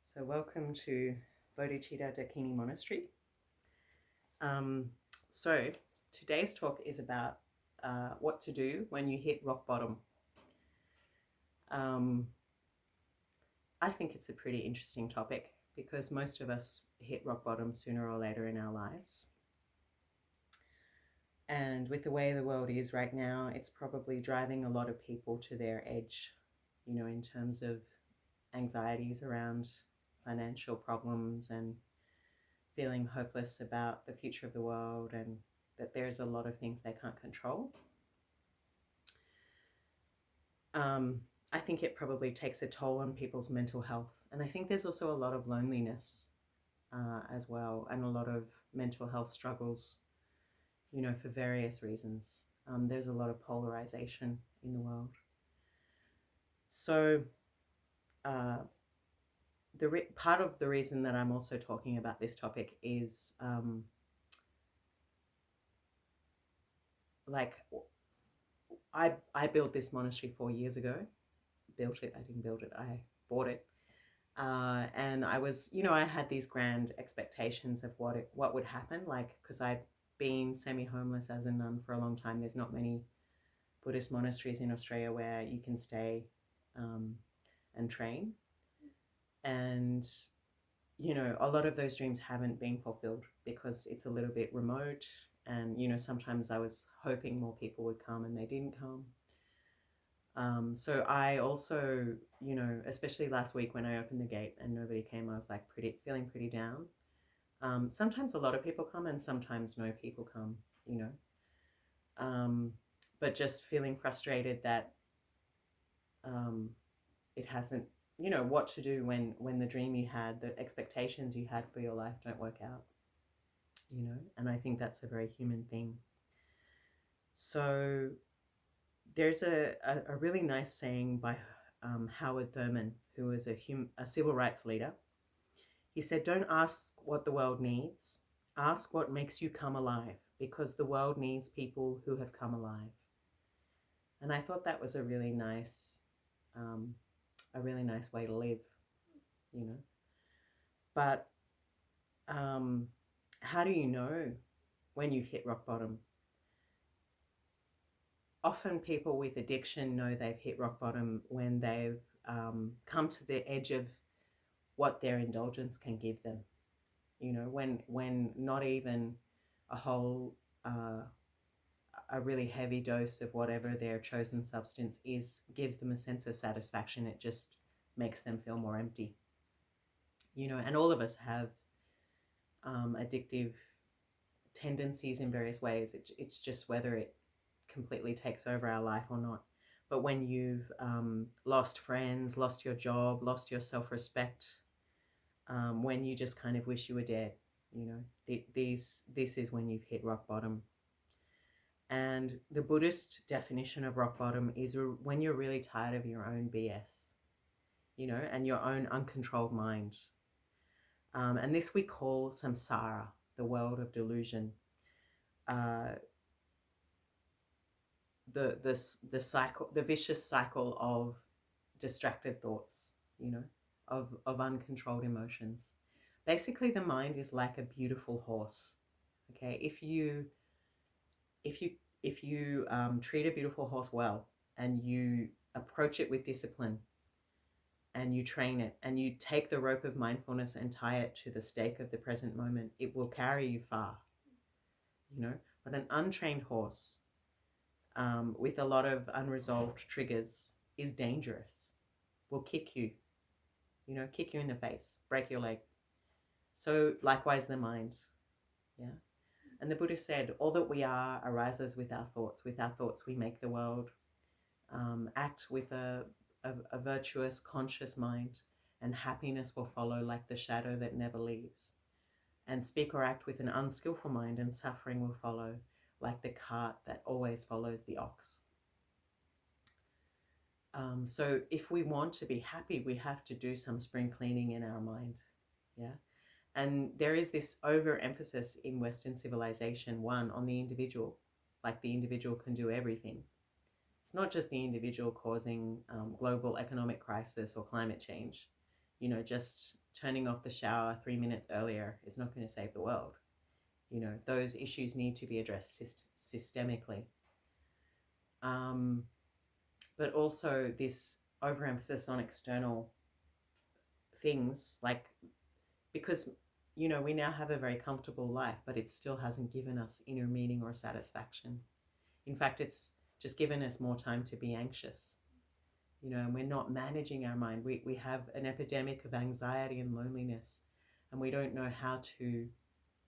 So welcome to Bodhicitta Dakini Monastery. So today's talk is about what to do when you hit rock bottom. I think it's a pretty interesting topic because most of us hit rock bottom sooner or later in our lives. And with the way the world is right now, it's probably driving a lot of people to their edge, in terms of anxieties around financial problems and feeling hopeless about the future of the world and that there's a lot of things they can't control. I think it probably takes a toll on people's mental health. And I think there's also a lot of loneliness as well, and a lot of mental health struggles, for various reasons. There's a lot of polarization in the world. So part of the reason that I'm also talking about this topic is I built this monastery 4 years ago. Built it, I didn't build it, I bought it. And I was, I had these grand expectations of what would happen, because I'd been semi-homeless as a nun for a long time. There's not many Buddhist monasteries in Australia where you can stay and train. And, a lot of those dreams haven't been fulfilled because it's a little bit remote. And, sometimes I was hoping more people would come and they didn't come. So I also, especially last week when I opened the gate and nobody came, I was like feeling pretty down. Sometimes a lot of people come and sometimes no people come, but just feeling frustrated that it hasn't, what to do when the dream you had, the expectations you had for your life don't work out, and I think that's a very human thing. So there's a really nice saying by Howard Thurman, who was a civil rights leader. He said, "Don't ask what the world needs. Ask what makes you come alive, because the world needs people who have come alive." And I thought that was a really nice way to live, But how do you know when you've hit rock bottom? Often people with addiction know they've hit rock bottom when they've come to the edge of what their indulgence can give them. When not even a whole, a really heavy dose of whatever their chosen substance is gives them a sense of satisfaction. It just makes them feel more empty. And all of us have addictive tendencies in various ways. It's just whether it completely takes over our life or not. But when you've lost friends, lost your job, lost your self-respect, when you just kind of wish you were dead, this is when you've hit rock bottom. And the Buddhist definition of rock bottom is when you're really tired of your own BS, and your own uncontrolled mind. And this we call samsara, the world of delusion. The cycle, the vicious cycle of distracted thoughts, of uncontrolled emotions. Basically, the mind is like a beautiful horse. Okay, if you treat a beautiful horse well and you approach it with discipline and you train it and you take the rope of mindfulness and tie it to the stake of the present moment, it will carry you far, But an untrained horse with a lot of unresolved triggers is dangerous, will kick you, kick you in the face, break your leg. So likewise the mind, yeah. And the Buddha said, all that we are arises with our thoughts. With our thoughts we make the world. Act with a virtuous, conscious mind, and happiness will follow like the shadow that never leaves. And speak or act with an unskillful mind, and suffering will follow like the cart that always follows the ox. So if we want to be happy, we have to do some spring cleaning in our mind, yeah? And there is this overemphasis in Western civilization, one, on the individual, like the individual can do everything. It's not just the individual causing global economic crisis or climate change, just turning off the shower 3 minutes earlier is not going to save the world. You know, those issues need to be addressed systemically. But also this overemphasis on external things, like, because, you know, we now have a very comfortable life, but it still hasn't given us inner meaning or satisfaction. In fact, it's just given us more time to be anxious, you know, and we're not managing our mind. We have an epidemic of anxiety and loneliness, and we don't know how to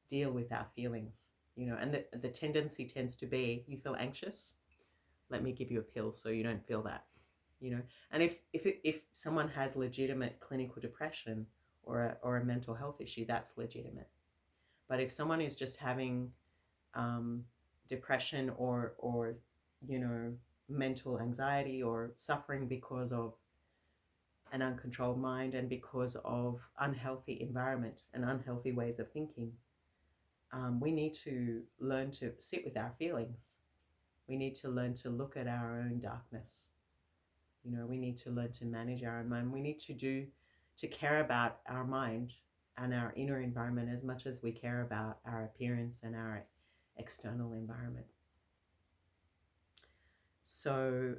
deal with our feelings, you know, and the tendency tends to be, you feel anxious, let me give you a pill so you don't feel that, you know. And if someone has legitimate clinical depression or a mental health issue, that's legitimate. But if someone is just having depression or you know, mental anxiety or suffering because of an uncontrolled mind and because of unhealthy environment and unhealthy ways of thinking, we need to learn to sit with our feelings. We need to learn to look at our own darkness. You know, we need to learn to manage our own mind. We need to care about our mind and our inner environment as much as we care about our appearance and our external environment. So,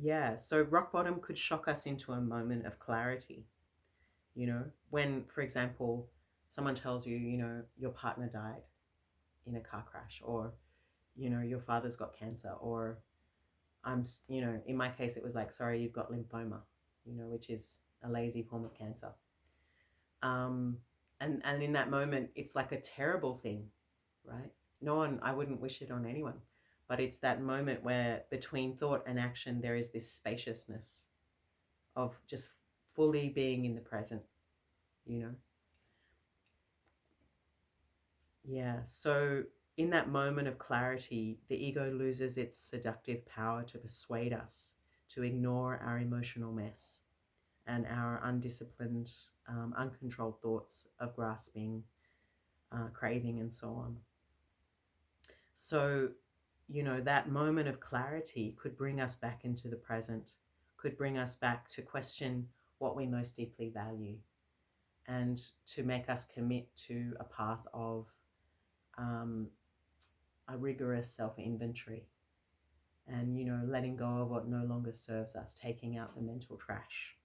yeah, so rock bottom could shock us into a moment of clarity. You know, when, for example, someone tells you, you know, your partner died in a car crash, or, you know, your father's got cancer, or you know, in my case, it was like, sorry, you've got lymphoma, you know, which is a lazy form of cancer. And in that moment, it's like a terrible thing, right? No one, I wouldn't wish it on anyone, but it's that moment where between thought and action, there is this spaciousness of just fully being in the present, you know? Yeah. So in that moment of clarity, the ego loses its seductive power to persuade us to ignore our emotional mess and our undisciplined, uncontrolled thoughts of grasping, craving, and so on. So, you know, that moment of clarity could bring us back into the present, could bring us back to question what we most deeply value, and to make us commit to a path of a rigorous self-inventory, and, you know, letting go of what no longer serves us, taking out the mental trash,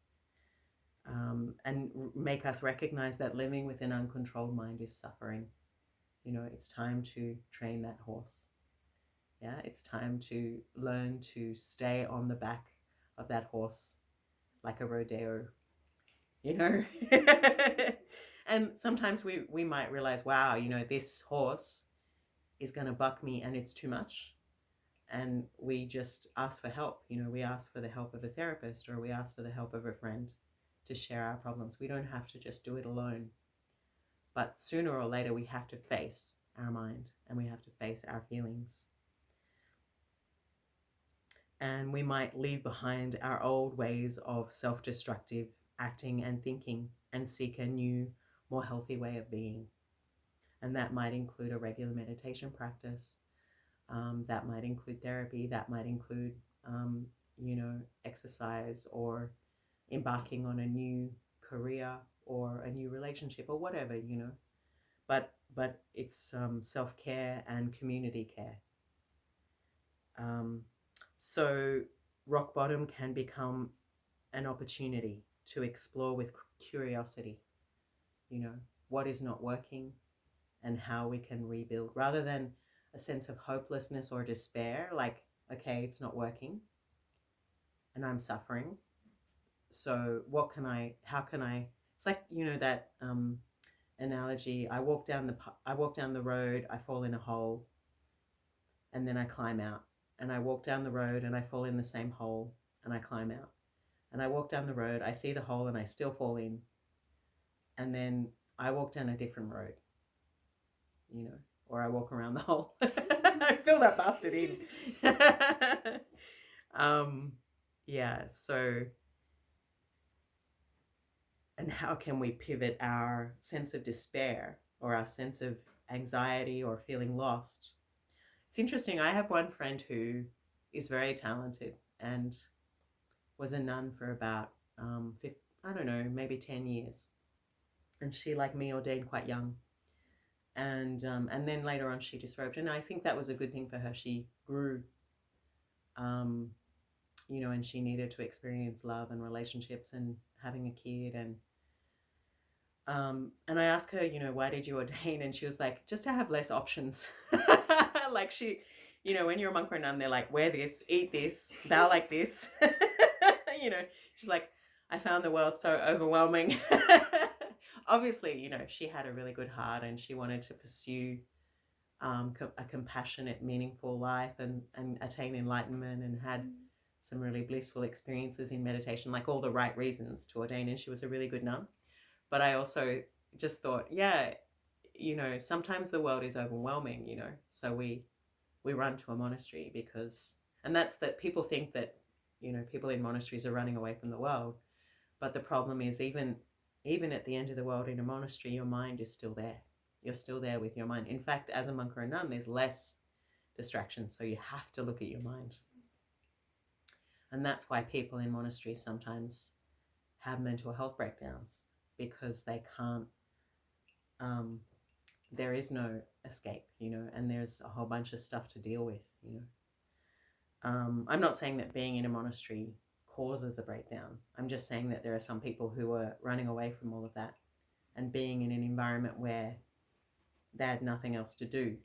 and make us recognize that living with an uncontrolled mind is suffering. You know, it's time to train that horse. Yeah, it's time to learn to stay on the back of that horse like a rodeo, you know. And sometimes we might realize, wow, you know, this horse is going to buck me and it's too much. And we just ask for help. You know, we ask for the help of a therapist, or we ask for the help of a friend to share our problems. We don't have to just do it alone. But sooner or later, we have to face our mind and we have to face our feelings. And we might leave behind our old ways of self-destructive acting and thinking and seek a new, more healthy way of being. And that might include a regular meditation practice. That might include therapy. That might include, you know, exercise, or embarking on a new career or a new relationship, or whatever, you know. But it's self-care and community care. So rock bottom can become an opportunity to explore with curiosity, you know, what is not working and how we can rebuild, rather than a sense of hopelessness or despair, like, okay, it's not working and I'm suffering. So how can I, it's like, you know, that analogy, I walk down the road, I fall in a hole, and then I climb out. And I walk down the road and I fall in the same hole and I climb out. And I walk down the road, I see the hole and I still fall in. And then I walk down a different road, you know, or I walk around the hole. I fill that bastard in. Yeah, so, and how can we pivot our sense of despair or our sense of anxiety or feeling lost? It's interesting. I have one friend who is very talented, and was a nun for about, I don't know, maybe 10 years. And she, like me, ordained quite young. And then later on she disrobed. And I think that was a good thing for her. She grew, and she needed to experience love and relationships and having a kid. And I asked her, why did you ordain? And she was like, just to have less options. Like when you're a monk or a nun, they're like, wear this, eat this, bow like this. She's like, I found the world so overwhelming. Obviously, she had a really good heart and she wanted to pursue a compassionate, meaningful life and attain enlightenment, and had some really blissful experiences in meditation, like all the right reasons to ordain. And she was a really good nun. But I also just thought, sometimes the world is overwhelming, so we run to a monastery and that's that people think that, people in monasteries are running away from the world. But the problem is even at the end of the world in a monastery, your mind is still there. You're still there with your mind. In fact, as a monk or a nun, there's less distractions. So you have to look at your mind. And that's why people in monasteries sometimes have mental health breakdowns, because they can't, there is no escape, and there's a whole bunch of stuff to deal with, I'm not saying that being in a monastery causes a breakdown. I'm just saying that there are some people who are running away from all of that and being in an environment where they had nothing else to do.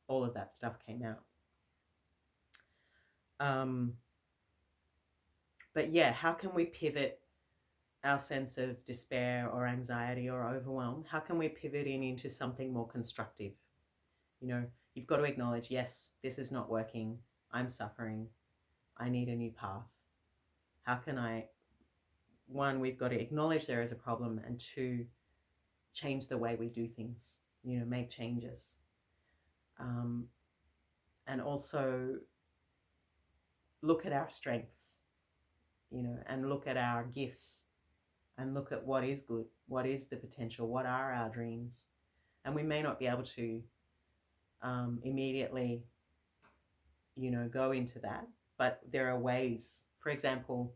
All of that stuff came out. But yeah, how can we pivot our sense of despair or anxiety or overwhelm? How can we pivot into something more constructive? You've got to acknowledge, yes, this is not working. I'm suffering. I need a new path. How can one, we've got to acknowledge there is a problem, and two, change the way we do things, make changes. And also look at our strengths, and look at our gifts, and look at what is good, what is the potential, what are our dreams. And we may not be able to immediately, go into that, but there are ways. For example,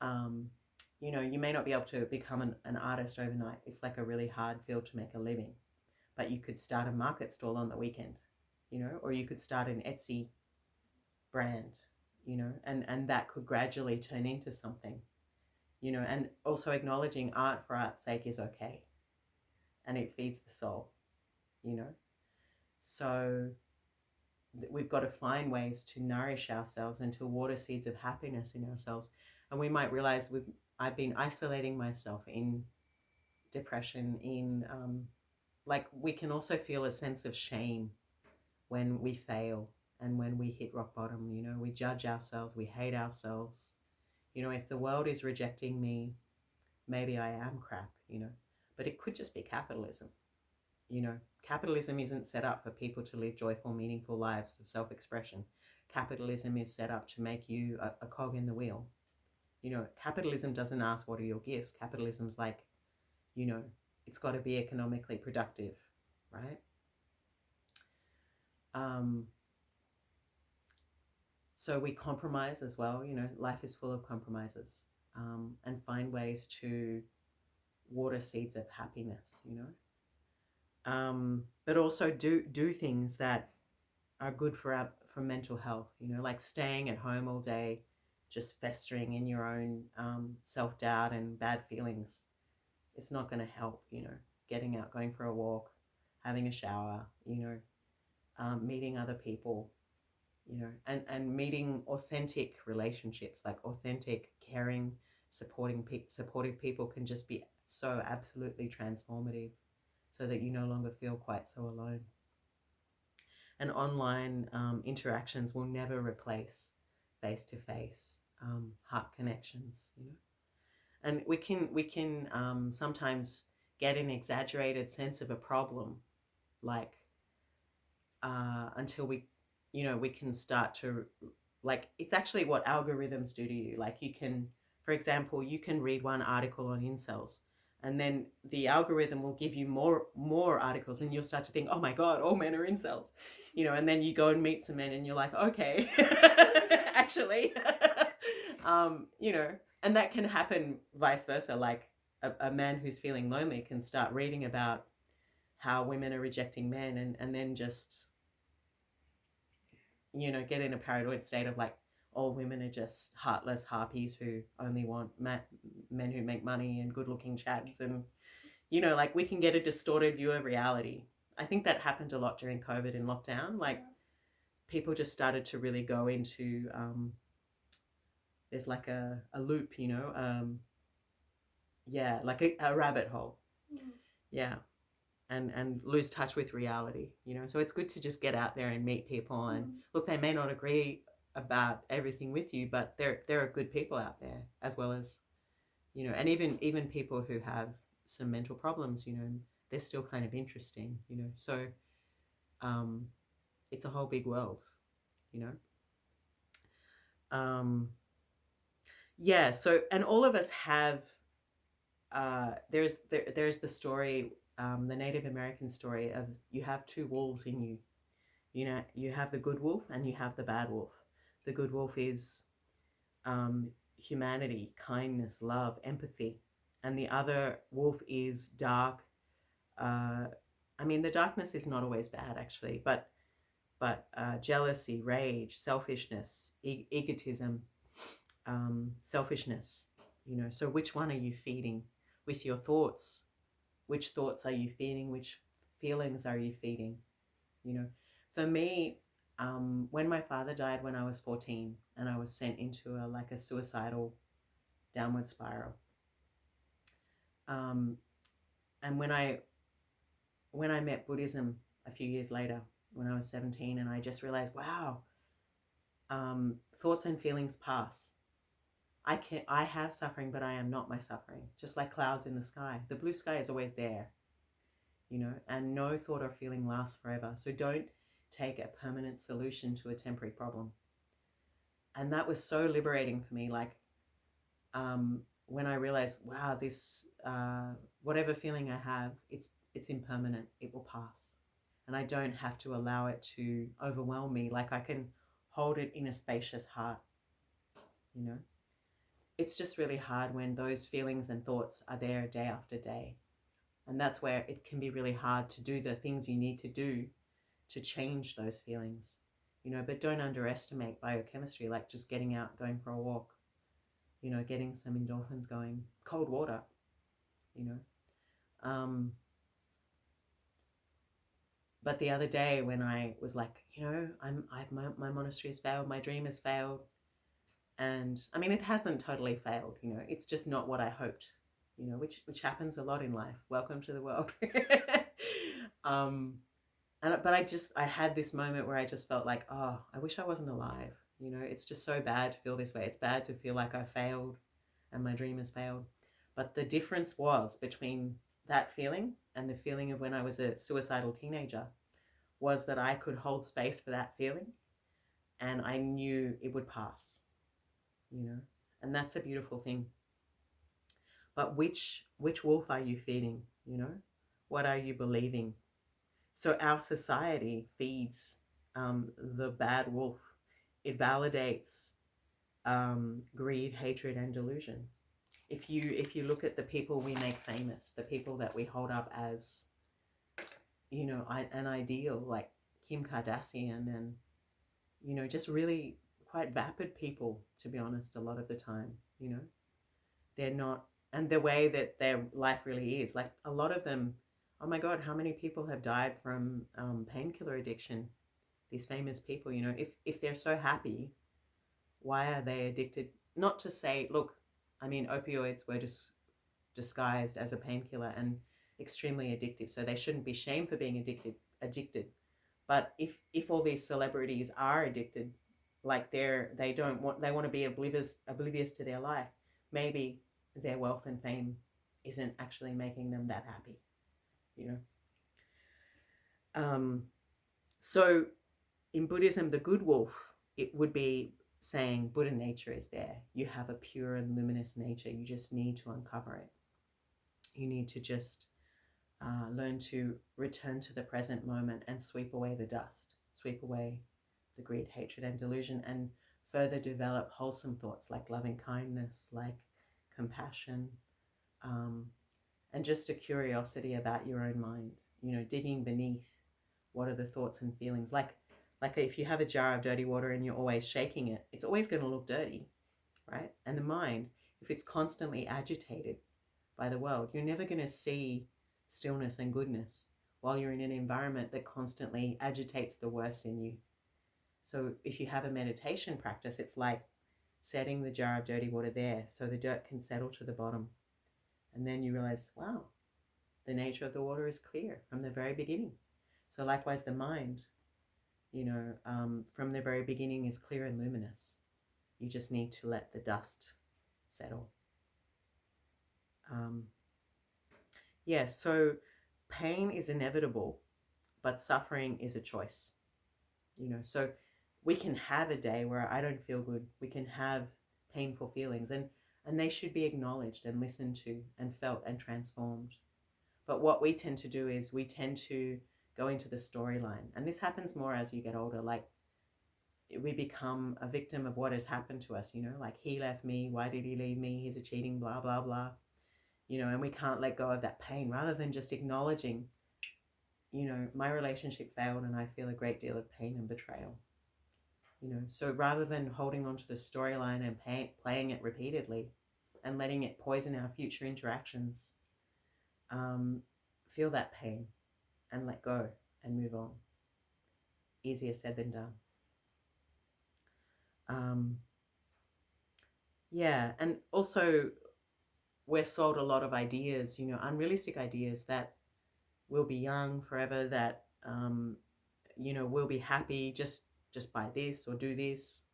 you may not be able to become an artist overnight. It's like a really hard field to make a living, but you could start a market stall on the weekend, or you could start an Etsy brand, and that could gradually turn into something, and also acknowledging art for art's sake is okay, and it feeds the soul, so we've got to find ways to nourish ourselves and to water seeds of happiness in ourselves. And we might realize I've been isolating myself in depression, we can also feel a sense of shame when we fail and when we hit rock bottom. We judge ourselves, we hate ourselves. If the world is rejecting me, maybe I am crap, but it could just be capitalism. Capitalism isn't set up for people to live joyful, meaningful lives of self-expression. Capitalism is set up to make you a cog in the wheel. Capitalism doesn't ask what are your gifts. Capitalism's like, it's got to be economically productive, right? So we compromise as well. Life is full of compromises, and find ways to water seeds of happiness, but also do things that are good for mental health, like staying at home all day, just festering in your own self-doubt and bad feelings. It's not going to help. Getting out, going for a walk, having a shower, meeting other people, and meeting authentic relationships, like authentic, caring, supportive people can just be so absolutely transformative, so that you no longer feel quite so alone. And online interactions will never replace face-to-face heart connections, And we can sometimes get an exaggerated sense of a problem, like until we can start to, like, it's actually what algorithms do to you. Like, you can, for example, you can read one article on incels, and then the algorithm will give you more articles, and you'll start to think, oh my God, all men are incels, and then you go and meet some men and you're like, okay, actually, You know, and that can happen vice versa. Like a man who's feeling lonely can start reading about how women are rejecting men, and then just, you know, get in a paranoid state of like all women are just heartless harpies who only want men who make money and good looking chads. And, you know, like we can get a distorted view of reality. I think that happened a lot during COVID and lockdown. Like people just started to really go into, there's like a loop, you know, yeah, like a rabbit hole. Yeah. And lose touch with reality, you know. So it's good to just get out there and meet people, and look, they may not agree about everything with you, but there are good people out there, as well as, you know, and even people who have some mental problems, you know, they're still kind of interesting, you know. So it's a whole big world, you know. Yeah, so, and all of us have, there's the story, the Native American story of, you have two wolves in you. You know, you have the good wolf and you have the bad wolf. The good wolf is humanity, kindness, love, empathy. And the other wolf is dark. I mean, the darkness is not always bad, actually, but jealousy, rage, selfishness, egotism, selfishness. You know, so which one are you feeding with your thoughts? Which thoughts are you feeding? Which feelings are you feeding? You know, for me, when my father died when I was 14, and I was sent into a suicidal downward spiral, and when I met Buddhism a few years later, when I was 17, and I just realized, wow, thoughts and feelings pass. I have suffering, but I am not my suffering. Just like clouds in the sky, the blue sky is always there, you know, and no thought or feeling lasts forever. So don't take a permanent solution to a temporary problem. And that was so liberating for me. Like, when I realized, wow, this, whatever feeling I have, it's impermanent. It will pass, and I don't have to allow it to overwhelm me. Like I can hold it in a spacious heart. You know, it's just really hard when those feelings and thoughts are there day after day, and that's where it can be really hard to do the things you need to do to change those feelings. You know, but don't underestimate biochemistry, like just getting out, going for a walk, you know, getting some endorphins going, cold water, you know. But the other day when I was like, you know, my monastery has failed, my dream has failed. And I mean, it hasn't totally failed, you know, it's just not what I hoped, you know, which happens a lot in life. Welcome to the world. But I had this moment where I just felt like, oh, I wish I wasn't alive. You know, it's just so bad to feel this way. It's bad to feel like I failed and my dream has failed. But the difference was between that feeling and the feeling of when I was a suicidal teenager was that I could hold space for that feeling, and I knew it would pass, you know, and that's a beautiful thing. But which wolf are you feeding, you know? What are you believing? So our society feeds the bad wolf. It validates greed, hatred, and delusion. If you look at the people we make famous, the people that we hold up as, you know, an ideal, like Kim Kardashian, and, you know, just really quite vapid people, to be honest, a lot of the time, you know, they're not, and the way that their life really is, like a lot of them, oh my God, how many people have died from painkiller addiction? These famous people, you know, if they're so happy, why are they addicted? Not to say, look, I mean, opioids were just disguised as a painkiller and extremely addictive, so they shouldn't be shamed for being addicted. But if all these celebrities are addicted, like they want to be oblivious to their life, maybe their wealth and fame isn't actually making them that happy, you know. So in Buddhism, the good wolf, it would be saying Buddha nature is there. You have a pure and luminous nature. You just need to uncover it. You need to just learn to return to the present moment and sweep away the dust, sweep away the greed, hatred, and delusion, and further develop wholesome thoughts like loving kindness, like compassion, um, and just a curiosity about your own mind, digging beneath what are the thoughts and feelings. Like if you have a jar of dirty water and you're always shaking it, it's always going to look dirty, right? And the mind, if it's constantly agitated by the world, you're never going to see stillness and goodness while you're in an environment that constantly agitates the worst in you. So if you have a meditation practice, it's like setting the jar of dirty water there so the dirt can settle to the bottom. And then you realize, wow, the nature of the water is clear from the very beginning. So likewise, the mind, from the very beginning is clear and luminous. You just need to let the dust settle. So pain is inevitable, but suffering is a choice. So we can have a day where I don't feel good. We can have painful feelings, and they should be acknowledged and listened to and felt and transformed. But what we tend to do is we tend to go into the storyline. And this happens more as you get older. Like we become a victim of what has happened to us, like he left me. Why did he leave me? He's a cheating, blah, blah, blah. And we can't let go of that pain rather than just acknowledging, my relationship failed and I feel a great deal of pain and betrayal. So rather than holding on to the storyline and playing it repeatedly and letting it poison our future interactions, feel that pain and let go and move on. Easier said than done. And also we're sold a lot of ideas, unrealistic ideas that we'll be young forever, that, we'll be happy just by this or do this.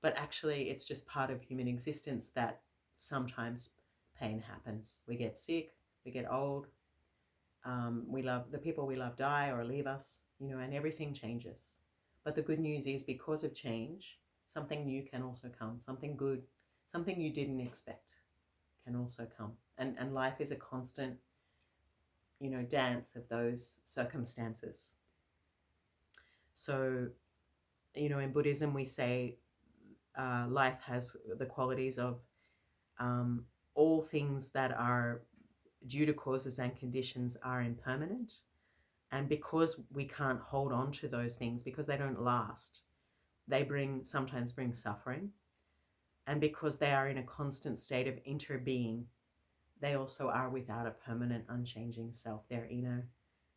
But actually it's just part of human existence that sometimes pain happens. We get sick, we get old, the people we love die or leave us, and everything changes. But the good news is, because of change, something new can also come. Something good, something you didn't expect can also come. And life is a constant, dance of those circumstances. So, in Buddhism, we say life has the qualities of all things that are due to causes and conditions are impermanent. And because we can't hold on to those things, because they don't last, they sometimes bring suffering. And because they are in a constant state of interbeing, they also are without a permanent, unchanging self. They're in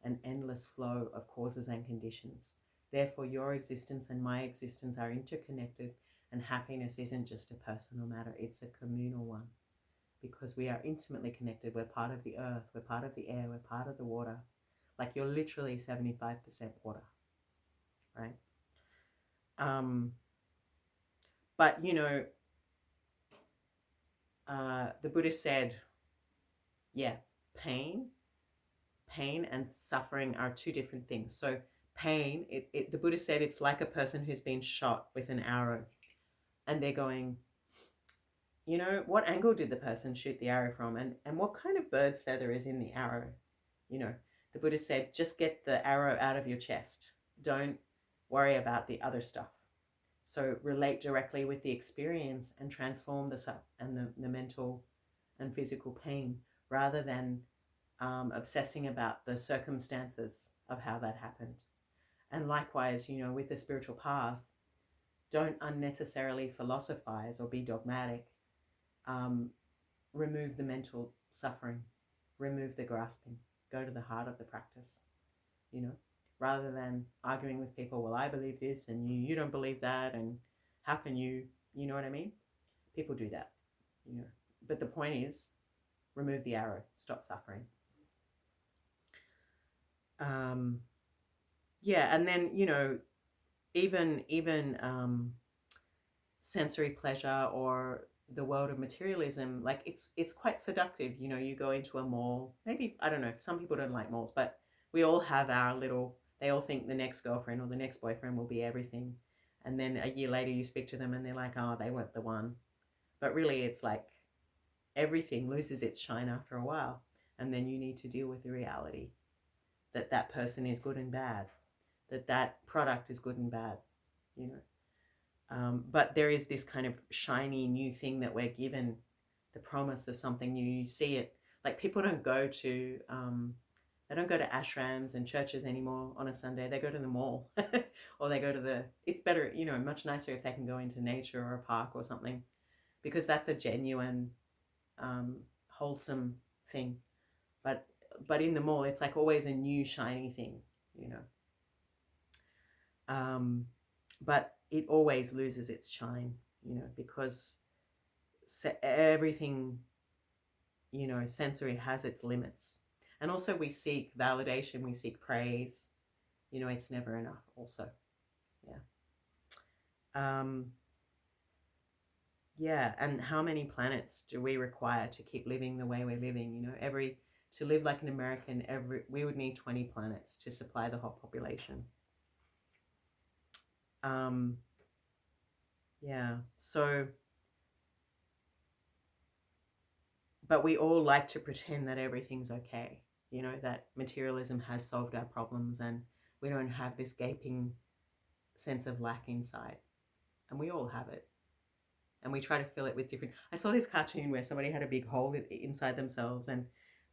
an endless flow of causes and conditions. Therefore, your existence and my existence are interconnected, and happiness isn't just a personal matter, it's a communal one. Because we are intimately connected. We're part of the earth, we're part of the air, we're part of the water. Like you're literally 75% water, right? But, the Buddha said, pain and suffering are two different things. So pain, the Buddha said it's like a person who's been shot with an arrow and they're going, what angle did the person shoot the arrow from, and what kind of bird's feather is in the arrow? The Buddha said, just get the arrow out of your chest. Don't worry about the other stuff. So relate directly with the experience and transform the mental and physical pain, rather than obsessing about the circumstances of how that happened. And likewise, with the spiritual path, don't unnecessarily philosophize or be dogmatic. Remove the mental suffering, remove the grasping, go to the heart of the practice, rather than arguing with people, well, I believe this and you don't believe that, and how can you know what I mean? People do that, but the point is, remove the arrow, stop suffering. And then, even sensory pleasure or the world of materialism, like it's quite seductive. You go into a mall, maybe, I don't know, some people don't like malls, but we all have they all think the next girlfriend or the next boyfriend will be everything. And then a year later you speak to them and they're like, oh, they weren't the one. But really it's like everything loses its shine after a while. And then you need to deal with the reality that person is good and bad, that product is good and bad, But there is this kind of shiny new thing that we're given, the promise of something new. You see it, like people don't go to they don't go to ashrams and churches anymore on a Sunday. They go to the mall or they go to the, it's better, you know, much nicer if they can go into nature or a park or something, because that's a genuine wholesome thing. But in the mall, it's like always a new shiny thing, you know. But it always loses its shine, you know, because everything, you know, sensory has its limits. And also we seek validation, we seek praise, you know, it's never enough also. Yeah. Yeah, and how many planets do we require to keep living the way we're living? You know, to live like an American, we would need 20 planets to supply the whole population. Yeah, so, but we all like to pretend that everything's okay, you know, that materialism has solved our problems and we don't have this gaping sense of lack inside. And we all have it. And we try to fill it with different. I saw this cartoon where somebody had a big hole inside themselves, and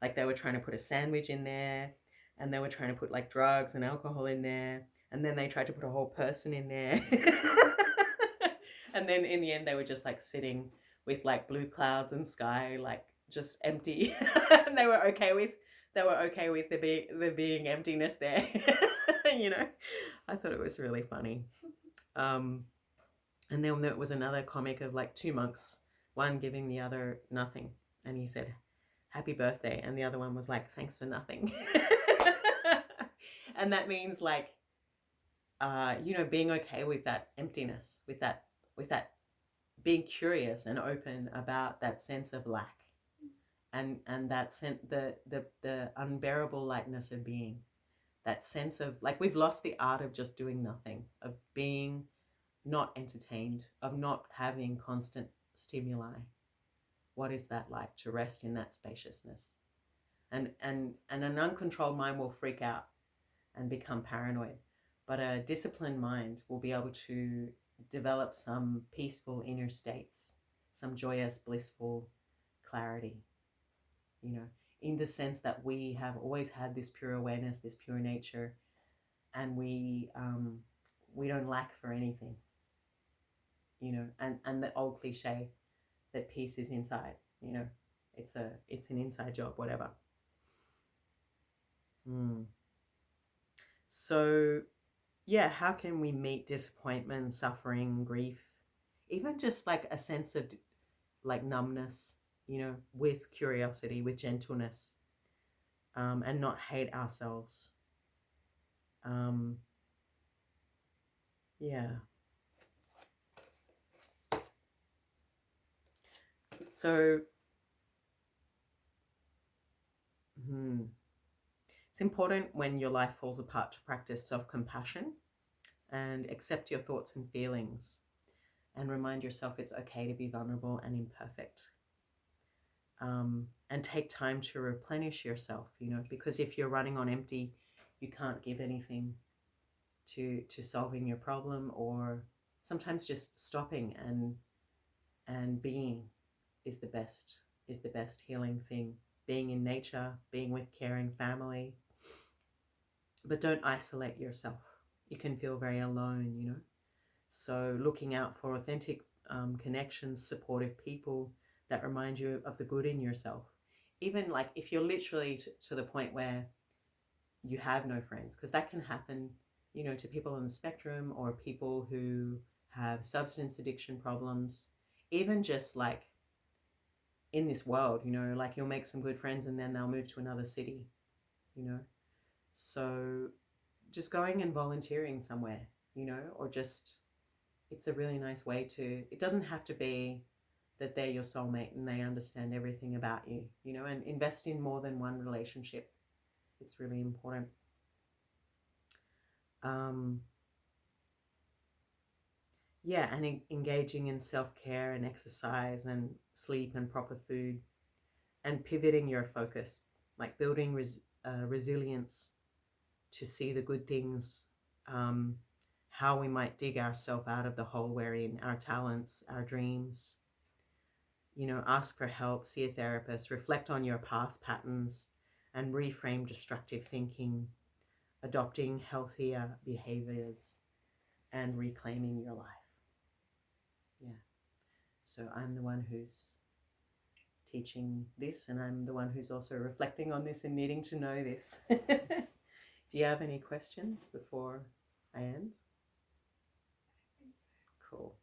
like they were trying to put a sandwich in there, and they were trying to put like drugs and alcohol in there, and then they tried to put a whole person in there. And then in the end they were just like sitting with like blue clouds and sky, like just empty. And they were okay with there being emptiness there. You know, I thought it was really funny. And then there was another comic of like two monks, one giving the other nothing. And he said, "Happy birthday." And the other one was like, "Thanks for nothing." And that means like, you know, being okay with that emptiness, with that being curious and open about that sense of lack, and that sense, the unbearable lightness of being, that sense of like we've lost the art of just doing nothing, of being not entertained, of not having constant stimuli. What is that like, to rest in that spaciousness? And an uncontrolled mind will freak out and become paranoid, but a disciplined mind will be able to develop some peaceful inner states, some joyous, blissful clarity, you know, in the sense that we have always had this pure awareness, this pure nature, and we don't lack for anything, you know. And the old cliche that peace is inside, you know, it's an inside job, whatever. So yeah, how can we meet disappointment, suffering, grief, even just like a sense of like numbness, you know, with curiosity, with gentleness, and not hate ourselves? Yeah. So it's important when your life falls apart to practice self-compassion and accept your thoughts and feelings, and remind yourself it's okay to be vulnerable and imperfect. And take time to replenish yourself, you know, because if you're running on empty, you can't give anything to solving your problem, or sometimes just stopping and being is the best healing thing. Being in nature, being with caring family, but don't isolate yourself. You can feel very alone, you know. So looking out for authentic connections, supportive people that remind you of the good in yourself. Even like if you're literally to the point where you have no friends, because that can happen, you know, to people on the spectrum or people who have substance addiction problems. Even just like in this world, you know, like you'll make some good friends and then they'll move to another city, you know. So just going and volunteering somewhere, you know, or just, it's a really nice way to, it doesn't have to be that they're your soulmate and they understand everything about you, you know, and invest in more than one relationship. It's really important. Yeah, and engaging in self-care and exercise and sleep and proper food, and pivoting your focus, like building resilience to see the good things how we might dig ourselves out of the hole we're in, our talents, our dreams. Ask for help, see a therapist, reflect on your past patterns, and reframe destructive thinking, adopting healthier behaviors, and reclaiming your life. Yeah. So I'm the one who's teaching this, and I'm the one who's also reflecting on this and needing to know this. Do you have any questions before I end? Cool.